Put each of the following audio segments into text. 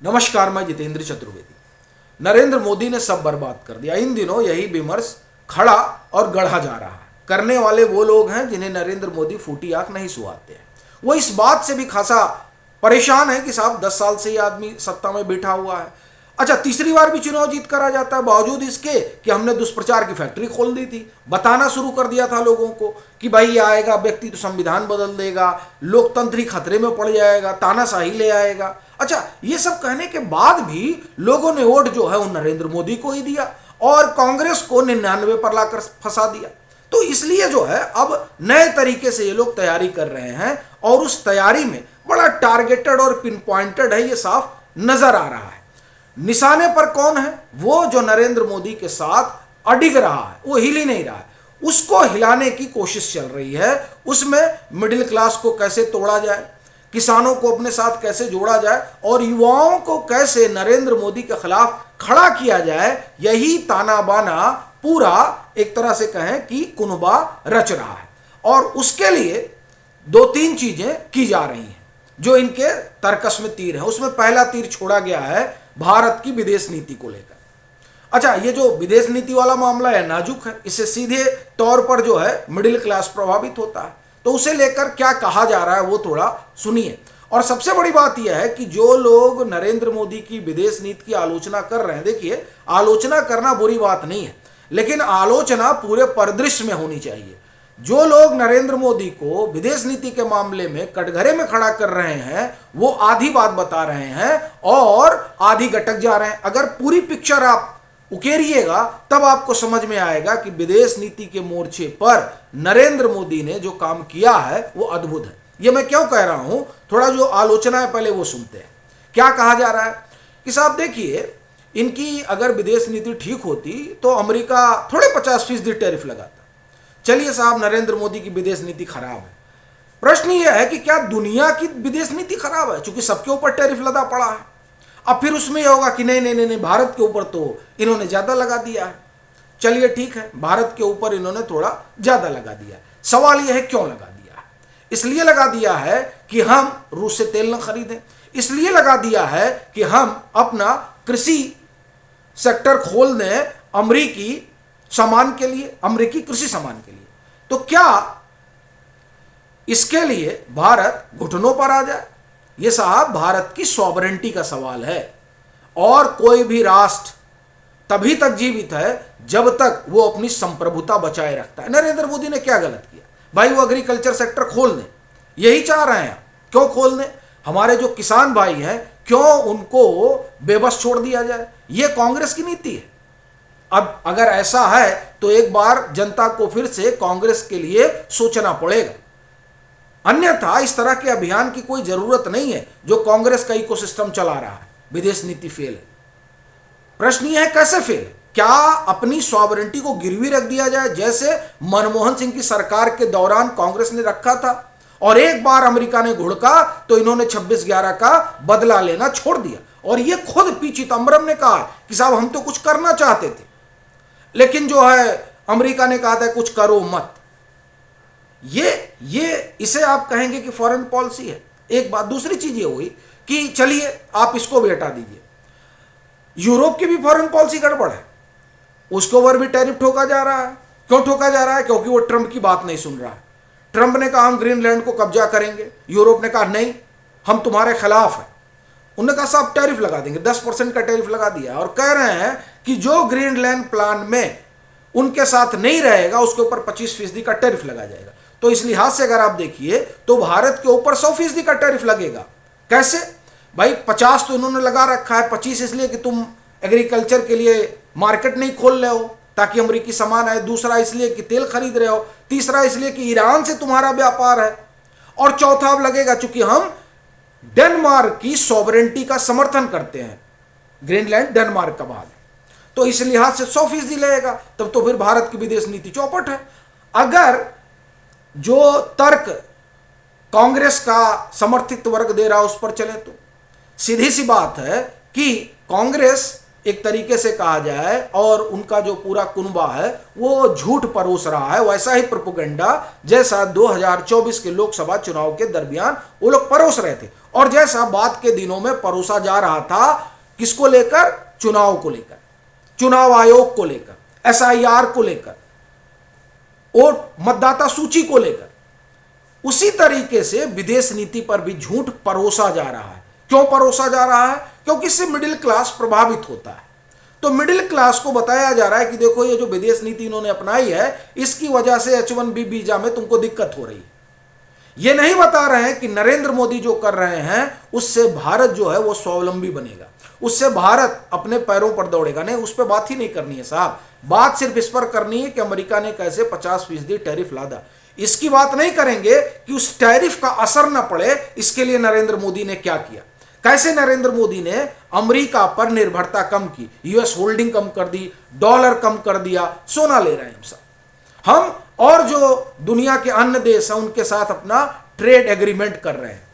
नमस्कार, मैं जितेंद्र चतुर्वेदी। नरेंद्र मोदी ने सब बर्बाद कर दिया। इन दिनों यही विमर्श खड़ा और गढ़ा जा रहा है। करने वाले वो लोग हैं जिन्हें नरेंद्र मोदी फूटी आंख नहीं सुहाते हैं। वो इस बात से भी खासा परेशान है कि साहब 10 साल से ये आदमी सत्ता में बैठा हुआ है। अच्छा, तीसरी बार भी चुनाव जीत कर आ जाता है, बावजूद इसके कि हमने दुष्प्रचार की फैक्ट्री खोल दी थी। बताना शुरू कर दिया था लोगों को कि भाई ये आएगा व्यक्ति तो संविधान बदल देगा, लोकतंत्र ही खतरे में पड़ जाएगा, तानाशाही ले आएगा। अच्छा, ये सब कहने के बाद भी लोगों ने वोट जो है वो नरेंद्र मोदी को ही दिया और कांग्रेस को 99 पर लाकर फंसा दिया। तो इसलिए जो है अब नए तरीके से ये लोग तैयारी कर रहे हैं और उस तैयारी में बड़ा टारगेटेड और पिन पॉइंटेड है, ये साफ नजर आ रहा है। निशाने पर कौन है? वो जो नरेंद्र मोदी के साथ अडिग रहा है, वो हिल ही नहीं रहा है, उसको हिलाने की कोशिश चल रही है। उसमें मिडिल क्लास को कैसे तोड़ा जाए, किसानों को अपने साथ कैसे जोड़ा जाए और युवाओं को कैसे नरेंद्र मोदी के खिलाफ खड़ा किया जाए, यही ताना बाना पूरा एक तरह से कहें कि कुनबा रच रहा है। और उसके लिए 2-3 चीजें की जा रही हैं जो इनके तर्कस में तीर है। उसमें पहला तीर छोड़ा गया है भारत की विदेश नीति को लेकर। अच्छा, ये जो विदेश नीति वाला मामला है नाजुक है, इससे सीधे तौर पर जो है मिडिल क्लास प्रभावित होता है। तो उसे लेकर क्या कहा जा रहा है वो थोड़ा सुनिए। और सबसे बड़ी बात यह है कि जो लोग नरेंद्र मोदी की विदेश नीति की आलोचना कर रहे हैं, देखिए आलोचना करना बुरी बात नहीं है, लेकिन आलोचना पूरे परिदृश्य में होनी चाहिए। जो लोग नरेंद्र मोदी को विदेश नीति के मामले में कटघरे में खड़ा कर रहे हैं, वो आधी बात बता रहे हैं और आधी गटक जा रहे हैं। अगर पूरी पिक्चर आप उकेरिएगा तब आपको समझ में आएगा कि विदेश नीति के मोर्चे पर नरेंद्र मोदी ने जो काम किया है वो अद्भुत है। ये मैं क्यों कह रहा हूं, थोड़ा जो आलोचना है पहले वो सुनते हैं। क्या कहा जा रहा है कि साहब देखिए, इनकी अगर विदेश नीति ठीक होती तो अमेरिका थोड़े 50% टैरिफ लगाता। चलिए साहब, नरेंद्र मोदी की विदेश नीति खराब है। प्रश्न यह है कि क्या दुनिया की विदेश नीति खराब है, क्योंकि सबके ऊपर टैरिफ लगा पड़ा है। अब फिर उसमें यह होगा कि नहीं नहीं नहीं, भारत के ऊपर तो इन्होंने ज्यादा लगा दिया है। चलिए ठीक है, भारत के ऊपर इन्होंने थोड़ा ज्यादा लगा दिया। सवाल यह है क्यों लगा दिया है? इसलिए लगा दिया है कि हम रूस से तेल न खरीदें, इसलिए लगा दिया है कि हम अपना कृषि सेक्टर खोल दें अमेरिकी सामान के लिए, अमेरिकी कृषि सामान के लिए। तो क्या इसके लिए भारत घुटनों पर आ जाए? यह साहब भारत की सॉवरेंटी का सवाल है और कोई भी राष्ट्र तभी तक जीवित है जब तक वो अपनी संप्रभुता बचाए रखता है। नरेंद्र मोदी ने क्या गलत किया भाई? वो एग्रीकल्चर सेक्टर खोल दें, यही चाह रहे हैं। क्यों खोल दें? हमारे जो किसान भाई हैं, क्यों उनको बेबस छोड़ दिया जाए? ये कांग्रेस की नीति है। अब अगर ऐसा है तो एक बार जनता को फिर से कांग्रेस के लिए सोचना पड़ेगा, अन्यथा इस तरह के अभियान की कोई जरूरत नहीं है जो कांग्रेस का इकोसिस्टम चला रहा है। विदेश नीति फेल है। प्रश्न यह है कैसे फेल है? क्या अपनी सॉवरेंटी को गिरवी रख दिया जाए जैसे मनमोहन सिंह की सरकार के दौरान कांग्रेस ने रखा था, और एक बार अमेरिका ने घुड़का तो इन्होंने 26/11 का बदला लेना छोड़ दिया। और ये खुद पी चिदम्बरम ने कहा कि साहब हम तो कुछ करना चाहते थे, लेकिन जो है अमेरिका ने कहा था कुछ करो मत। ये इसे आप कहेंगे कि फॉरेन पॉलिसी है? एक बात। दूसरी चीज ये हुई कि चलिए आप इसको भी हटा दीजिए, यूरोप की भी फॉरेन पॉलिसी गड़बड़ है, उसके ऊपर भी टैरिफ ठोका जा रहा है। क्यों ठोका जा रहा है? क्योंकि वो ट्रंप की बात नहीं सुन रहा है। ट्रंप ने कहा हम ग्रीनलैंड को कब्जा करेंगे, यूरोप ने कहा नहीं हम तुम्हारे खिलाफ हैं। उन्होंने कहा साहब टैरिफ लगा देंगे, 10% का टैरिफ लगा दिया और कह रहे हैं कि जो ग्रीनलैंड प्लान में उनके साथ नहीं रहेगा उसके ऊपर 25% का टैरिफ लगा जाएगा। तो इस लिहाज से अगर आप देखिए तो भारत के ऊपर 100% का टैरिफ लगेगा। कैसे भाई? 50 तो इन्होंने लगा रखा है, 25 इसलिए कि तुम एग्रीकल्चर के लिए मार्केट नहीं खोल रहे हो ताकि अमेरिकी सामान आए, दूसरा इसलिए कि तेल खरीद रहे हो, तीसरा इसलिए कि ईरान से तुम्हारा व्यापार है, और चौथा अब लगेगा चूंकि हम डेनमार्क की सॉवरेंटी का समर्थन करते हैं। ग्रीनलैंड डेनमार्क का भाग है, तो इस लिहाज से 100% लगेगा। तब तो फिर भारत की विदेश नीति चौपट है। अगर जो तर्क कांग्रेस का समर्थित वर्ग दे रहा है उस पर चले तो सीधी सी बात है कि कांग्रेस एक तरीके से कहा जाए और उनका जो पूरा कुनबा है वो झूठ परोस रहा है, वैसा ही प्रोपेगेंडा जैसा 2024 के लोकसभा चुनाव के दरमियान वो लोग परोस रहे थे। और जैसा बाद के दिनों में परोसा जा रहा था, किसको लेकर? चुनाव को लेकर, चुनाव आयोग को लेकर, एसआईआर को लेकर, वोट मतदाता सूची को लेकर, उसी तरीके से विदेश नीति पर भी झूठ परोसा जा रहा है। क्यों परोसा जा रहा है? क्योंकि इससे मिडिल क्लास प्रभावित होता है। तो मिडिल क्लास को बताया जा रहा है कि देखो ये जो विदेश नीति इन्होंने अपनाई है, इसकी वजह से H1B वीजा में तुमको दिक्कत हो रही है। ये नहीं बता रहे हैं कि नरेंद्र मोदी जो कर रहे हैं उससे भारत जो है वो स्वावलंबी बनेगा, उससे भारत अपने पैरों पर दौड़ेगा। नहीं, उस पर बात ही नहीं करनी है साहब। बात सिर्फ इस पर करनी है कि अमेरिका ने कैसे 50% टैरिफ लादा। इसकी बात नहीं करेंगे कि उस टैरिफ का असर न पड़े, इसके लिए नरेंद्र मोदी ने क्या किया, कैसे नरेंद्र मोदी ने अमेरिका पर निर्भरता कम की, यूएस होल्डिंग कम कर दी, डॉलर कम कर दिया, सोना ले रहे हैं हम सब। हम और जो दुनिया के अन्य देश हैं उनके साथ अपना ट्रेड एग्रीमेंट कर रहे हैं।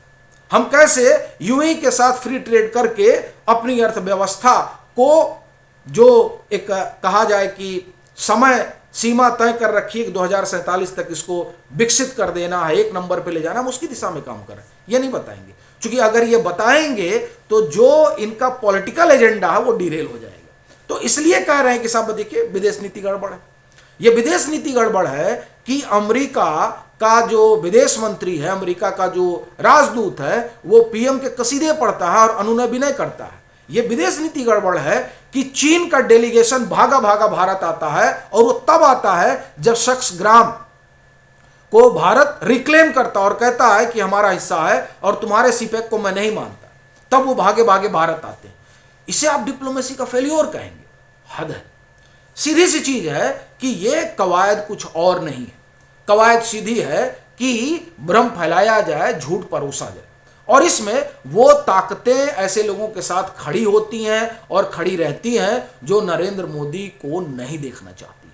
हम कैसे यूएई के साथ फ्री ट्रेड करके अपनी अर्थव्यवस्था को जो एक कहा जाए कि समय सीमा तय कर रखी है कि 2047 तक इसको विकसित कर देना है, 1 नंबर पे ले जाना, हम उसकी दिशा में काम कर रहे हैं। ये नहीं बताएंगे, क्योंकि अगर ये बताएंगे तो जो इनका पॉलिटिकल एजेंडा है वो डिरेल हो जाएगा। तो इसलिए कह रहे हैं कि साहब देखिए विदेश नीति गड़बड़ है। ये विदेश नीति गड़बड़ है कि अमेरिका का जो विदेश मंत्री है, अमेरिका का जो राजदूत है, वो पीएम के कसीदे पढ़ता है और अनुनय विनय करता है। ये विदेश नीति गड़बड़ है कि चीन का डेलीगेशन भागा भागा भारत आता है, और वो तब आता है जब शख्स ग्राम को भारत रिक्लेम करता और कहता है कि हमारा हिस्सा है और तुम्हारे सीपेक को मैं नहीं मानता, तब वो भागे भागे भारत आते हैं। इसे आप डिप्लोमेसी का फेल्योर कहेंगे? हद है। सीधी सी चीज है कि ये कवायद कुछ और नहीं है। कवायद सीधी है कि भ्रम फैलाया जाए, झूठ परोसा जाए, और इसमें वो ताकतें ऐसे लोगों के साथ खड़ी होती हैं और खड़ी रहती हैं जो नरेंद्र मोदी को नहीं देखना चाहती।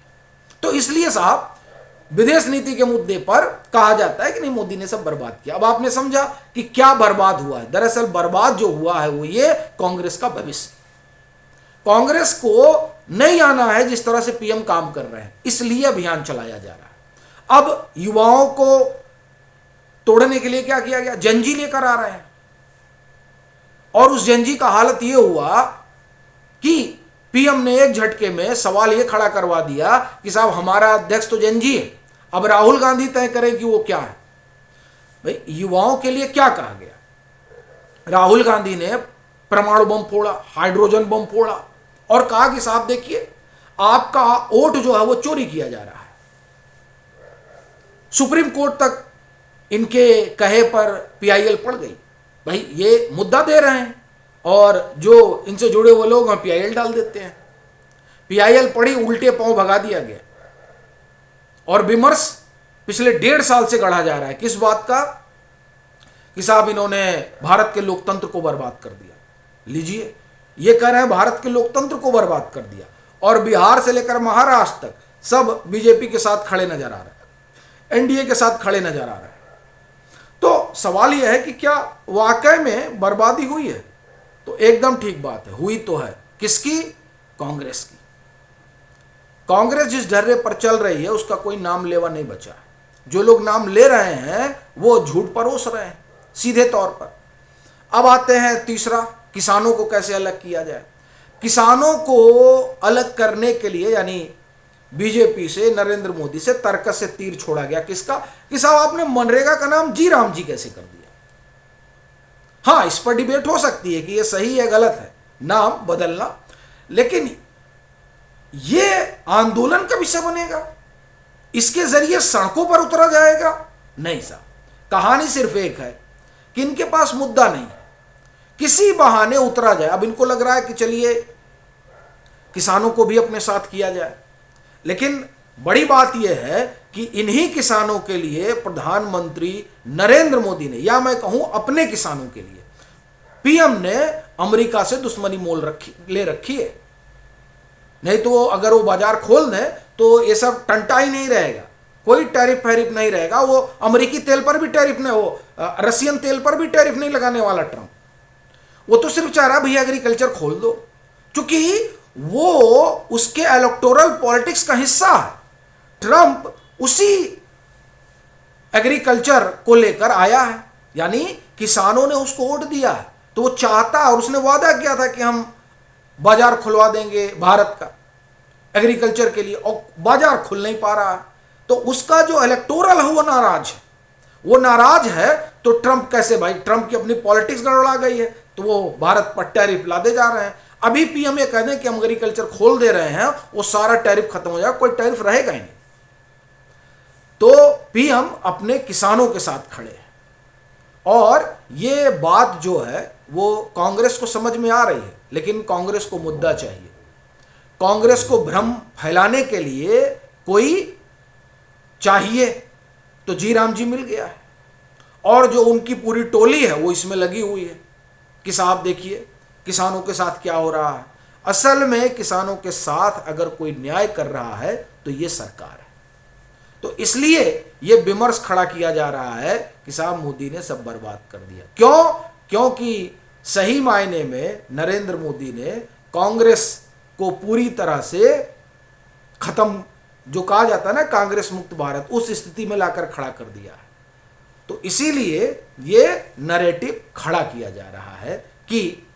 तो इसलिए साहब विदेश नीति के मुद्दे पर कहा जाता है कि नहीं, मोदी ने सब बर्बाद किया। अब आपने समझा कि क्या बर्बाद हुआ है। दरअसल बर्बाद जो हुआ है वो ये कांग्रेस का भविष्य। कांग्रेस को नहीं आना है जिस तरह से पीएम काम कर रहे हैं, इसलिए अभियान चलाया जा रहा है। अब युवाओं को तोड़ने के लिए क्या किया गया? जंजी लेकर आ रहे हैं, और उस जंजी का हालत यह हुआ कि पीएम ने एक झटके में सवाल यह खड़ा करवा दिया कि साहब हमारा अध्यक्ष तो जंजी है, अब राहुल गांधी तय करें कि वो क्या है। भाई युवाओं के लिए क्या कहा गया? राहुल गांधी ने परमाणु बम फोड़ा, हाइड्रोजन बम फोड़ा, और कहा कि साहब देखिए आपका वोट जो है वो चोरी किया जा रहा है। सुप्रीम कोर्ट तक इनके कहे पर पीआईएल पड़ गई। भाई ये मुद्दा दे रहे हैं और जो इनसे जुड़े हुए लोग हैं पीआईएल डाल देते हैं। पीआईएल पड़ी, उल्टे पांव भगा दिया गया, और विमर्श पिछले 1.5 साल से गढ़ा जा रहा है। किस बात का? कि साहब इन्होंने भारत के लोकतंत्र को बर्बाद कर दिया। लीजिए, ये कह रहे हैं भारत के लोकतंत्र को बर्बाद कर दिया, और बिहार से लेकर महाराष्ट्र तक सब बीजेपी के साथ खड़े नजर आ रहे हैं, एनडीए के साथ खड़े नजर आ रहे हैं। तो सवाल यह है कि क्या वाकई में बर्बादी हुई है? तो एकदम ठीक बात है, हुई तो है। किसकी? कांग्रेस की। कांग्रेस जिस ढर्रे पर चल रही है उसका कोई नाम लेवा नहीं बचा। जो लोग नाम ले रहे हैं वो झूठ परोस रहे हैं सीधे तौर पर। अब आते हैं तीसरा, किसानों को कैसे अलग किया जाए। किसानों को अलग करने के लिए यानी बीजेपी से, नरेंद्र मोदी से तर्कस से तीर छोड़ा गया। किसका? कि साहब आपने मनरेगा का नाम जी राम जी कैसे कर दिया। हाँ, इस पर डिबेट हो सकती है कि ये सही है गलत है नाम बदलना, लेकिन ये आंदोलन का विषय बनेगा, इसके जरिए सड़कों पर उतरा जाएगा? नहीं साहब, कहानी सिर्फ एक है कि इनके पास मुद्दा नहीं, किसी बहाने उतरा जाए। अब इनको लग रहा है कि चलिए किसानों को भी अपने साथ किया जाए, लेकिन बड़ी बात यह है कि इन्हीं किसानों के लिए प्रधानमंत्री नरेंद्र मोदी ने, या मैं कहूं अपने किसानों के लिए, पीएम ने अमेरिका से दुश्मनी ले रखी है। नहीं तो अगर वो बाजार खोल दें तो ये सब टंटा ही नहीं रहेगा, कोई टैरिफ फैरिफ नहीं रहेगा। वो अमेरिकी तेल पर भी टैरिफ नहीं, वो रशियन तेल पर भी टैरिफ नहीं लगाने वाला ट्रंप। वो तो सिर्फ चाह रहा भैया एग्रीकल्चर खोल दो, क्योंकि वो उसके इलेक्टोरल पॉलिटिक्स का हिस्सा है। ट्रंप उसी एग्रीकल्चर को लेकर आया है, यानी किसानों ने उसको वोट दिया, तो वो चाहता और उसने वादा किया था कि हम बाजार खुलवा देंगे भारत का एग्रीकल्चर के लिए, और बाजार खुल नहीं पा रहा है। तो उसका जो इलेक्टोरल है वो नाराज है, वो नाराज है। तो ट्रंप कैसे, भाई ट्रंप की अपनी पॉलिटिक्स गड़बड़ा गई है, तो वो भारत पर टैरिफ लादे जा रहे हैं। अभी पीएम ये कह दें कि हम एग्रीकल्चर खोल दे रहे हैं, वो सारा टैरिफ खत्म हो जाएगा, कोई टैरिफ रहेगा ही नहीं। तो पीएम अपने किसानों के साथ खड़े हैं, और ये बात जो है वो कांग्रेस को समझ में आ रही है, लेकिन कांग्रेस को मुद्दा चाहिए। कांग्रेस को भ्रम फैलाने के लिए कोई चाहिए, तो जी राम जी मिल गया है, और जो उनकी पूरी टोली है वो इसमें लगी हुई है कि साहब देखिए किसानों के साथ क्या हो रहा है। असल में किसानों के साथ अगर कोई न्याय कर रहा है तो ये सरकार है। तो इसलिए ये विमर्श खड़ा किया जा रहा है कि साहब मोदी ने सब बर्बाद कर दिया। क्यों? क्योंकि सही मायने में नरेंद्र मोदी ने कांग्रेस को पूरी तरह से खत्म, जो कहा जाता है ना कांग्रेस मुक्त भारत, उस स्थिति में लाकर खड़ा कर दिया है। तो इसीलिए ये नैरेटिव खड़ा किया जा रहा है कि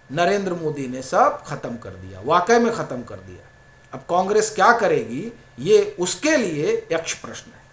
नरेंद्र मोदी ने सब खत्म कर दिया, वाकई में खत्म कर दिया। अब कांग्रेस क्या करेगी ये उसके लिए यक्ष प्रश्न है।